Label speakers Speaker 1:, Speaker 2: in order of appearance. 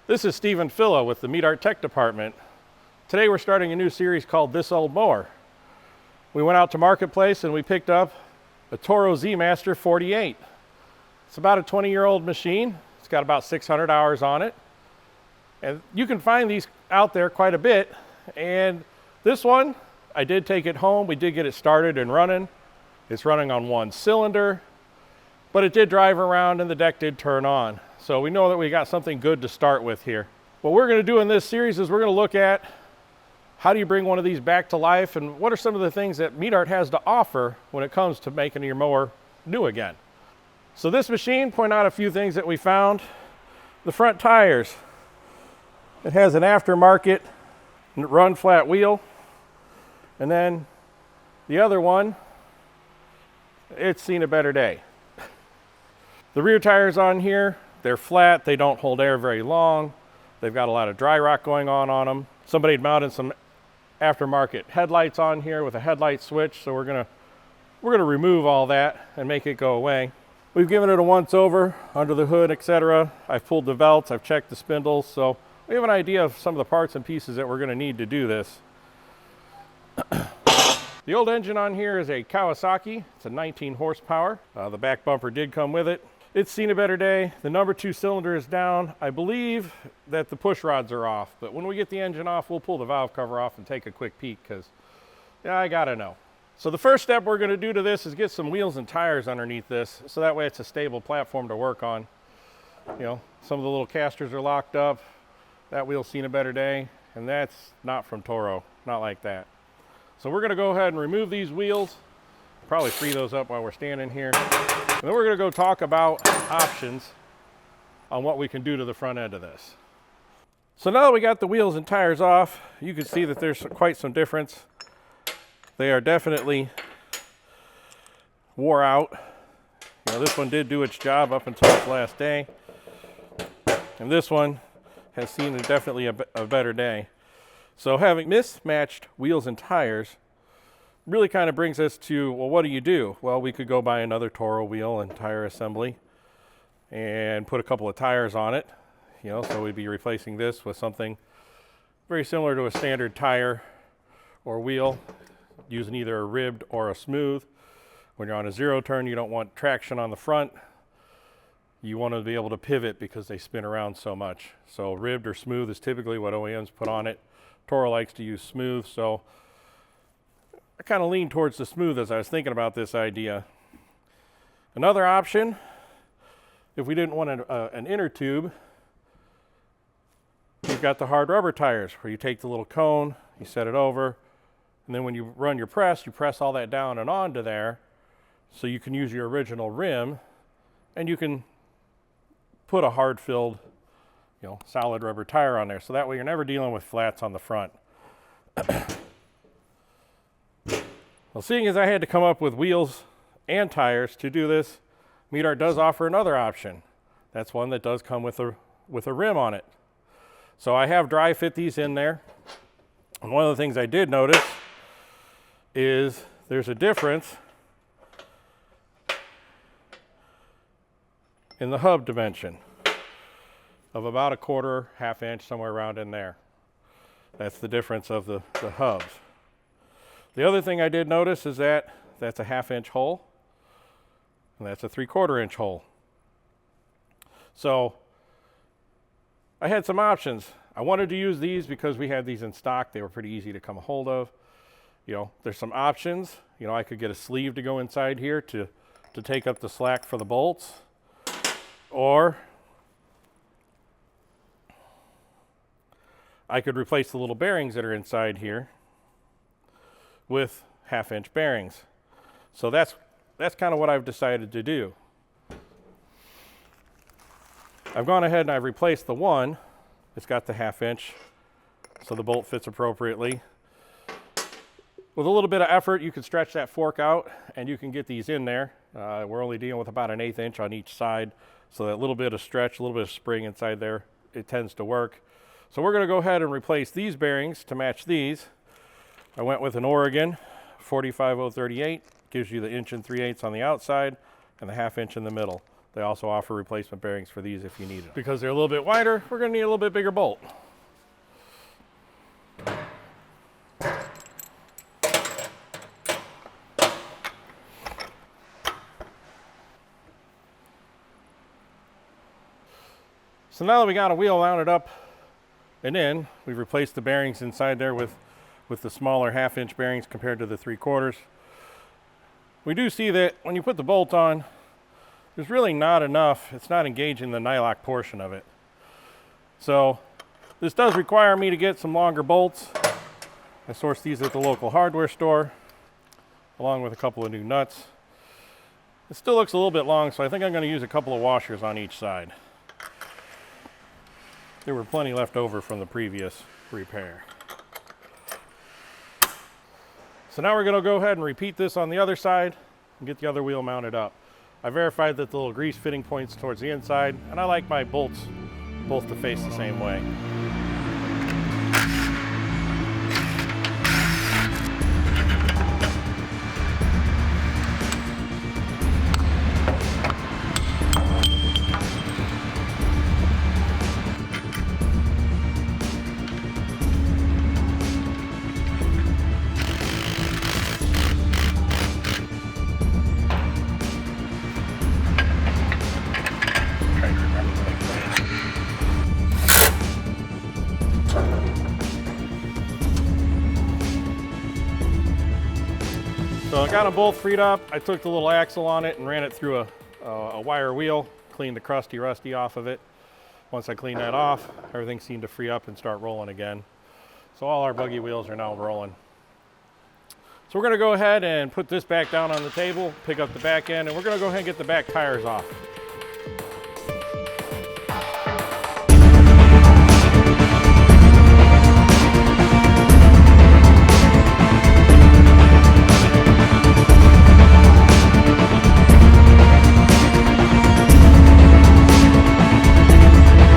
Speaker 1: This is Stephen Filla with the Medart Tech Department. Today we're starting a new series called This Old Mower. We went out to Marketplace and we picked up a Toro Z-Master 48. It's about a 20-year-old machine. It's got about 600 hours on it. And you can find these out there quite a bit. And this one, I did take it home. We did get it started and running. It's running on one cylinder, but it did drive around and the deck did turn on. So we know that we got something good to start with here. What we're going to do in this series is we're going to look at how do you bring one of these back to life and what are some of the things that Medart has to offer when it comes to making your mower new again. So this machine, point out a few things that we found. The front tires. It has an aftermarket run flat wheel. And then the other one, it's seen a better day. The rear tires on here, they're flat, they don't hold air very long. They've got a lot of dry rot going on them. Somebody had mounted some aftermarket headlights on here with a headlight switch, so we're gonna remove all that and make it go away. We've given it a once over under the hood, etc. I've pulled the belts, I've checked the spindles, so we have an idea of some of the parts and pieces that we're gonna need to do this. The old engine on here is a Kawasaki. It's a 19 horsepower. The back bumper did come with it. It's seen a better day. The number 2 cylinder is down. I believe that the push rods are off, but when we get the engine off, we'll pull the valve cover off and take a quick peek because, yeah, I gotta know. So the first step we're gonna do to this is get some wheels and tires underneath this, so that way it's a stable platform to work on. You know, some of the little casters are locked up. That wheel's seen a better day, and that's not from Toro, not like that. So we're gonna go ahead and remove these wheels, probably free those up while we're standing here. And then we're gonna go talk about options on what we can do to the front end of this. So now that we got the wheels and tires off, you can see that there's quite some difference. They are definitely wore out. You know, this one did do its job up until its last day. And this one has seen definitely a better day. So having mismatched wheels and tires really kind of brings us to, well, what do you do? Well, we could go buy another Toro wheel and tire assembly and put a couple of tires on it. You know, so we'd be replacing this with something very similar to a standard tire or wheel, using either a ribbed or a smooth. When you're on a zero turn, you don't want traction on the front. You want to be able to pivot because they spin around so much. So ribbed or smooth is typically what OEMs put on it. Toro likes to use smooth, so I kind of lean towards the smooth as I was thinking about this idea. Another option, if we didn't want an inner tube, you've got the hard rubber tires where you take the little cone, you set it over, and then when you run your press, you press all that down and onto there so you can use your original rim and you can put a hard-filled, you know, solid rubber tire on there. So that way you're never dealing with flats on the front. Well, seeing as I had to come up with wheels and tires to do this, Medart does offer another option. That's one that does come with a rim on it. So I have dry fit these in there. And one of the things I did notice is there's a difference in the hub dimension of about a quarter, half inch, somewhere around in there. That's the difference of the hubs. The other thing I did notice is that that's a half-inch hole, and that's a 3/4 inch hole. So I had some options. I wanted to use these because we had these in stock. They were pretty easy to come a hold of. You know, there's some options. You know, I could get a sleeve to go inside here to take up the slack for the bolts, or I could replace the little bearings that are inside here with half-inch bearings. So that's kind of what I've decided to do. I've gone ahead and I've replaced the one. It's got the half-inch, so the bolt fits appropriately. With a little bit of effort, you can stretch that fork out and you can get these in there. We're only dealing with about an 1/8 inch on each side, so that little bit of stretch, a little bit of spring inside there, it tends to work. So we're going to go ahead and replace these bearings to match these. I went with an Oregon 45038, gives you the 1 3/8 on the outside and the 1/2 inch in the middle. They also offer replacement bearings for these if you need it. Because they're a little bit wider, we're going to need a little bit bigger bolt. So now that we got a wheel mounted up and in, we've replaced the bearings inside there with the smaller 1/2 inch bearings compared to the 3/4. We do see that when you put the bolt on, there's really not enough, it's not engaging the nylock portion of it. So this does require me to get some longer bolts. I sourced these at the local hardware store, along with a couple of new nuts. It still looks a little bit long, so I think I'm going to use a couple of washers on each side. There were plenty left over from the previous repair. So now we're going to go ahead and repeat this on the other side and get the other wheel mounted up. I verified that the little grease fitting points towards the inside, and I like my bolts both to face the same way. So I got them both freed up. I took the little axle on it and ran it through a wire wheel, cleaned the crusty rusty off of it. Once I cleaned that off, everything seemed to free up and start rolling again. So all our buggy wheels are now rolling. So we're going to go ahead and put this back down on the table, pick up the back end, and we're going to go ahead and get the back tires off.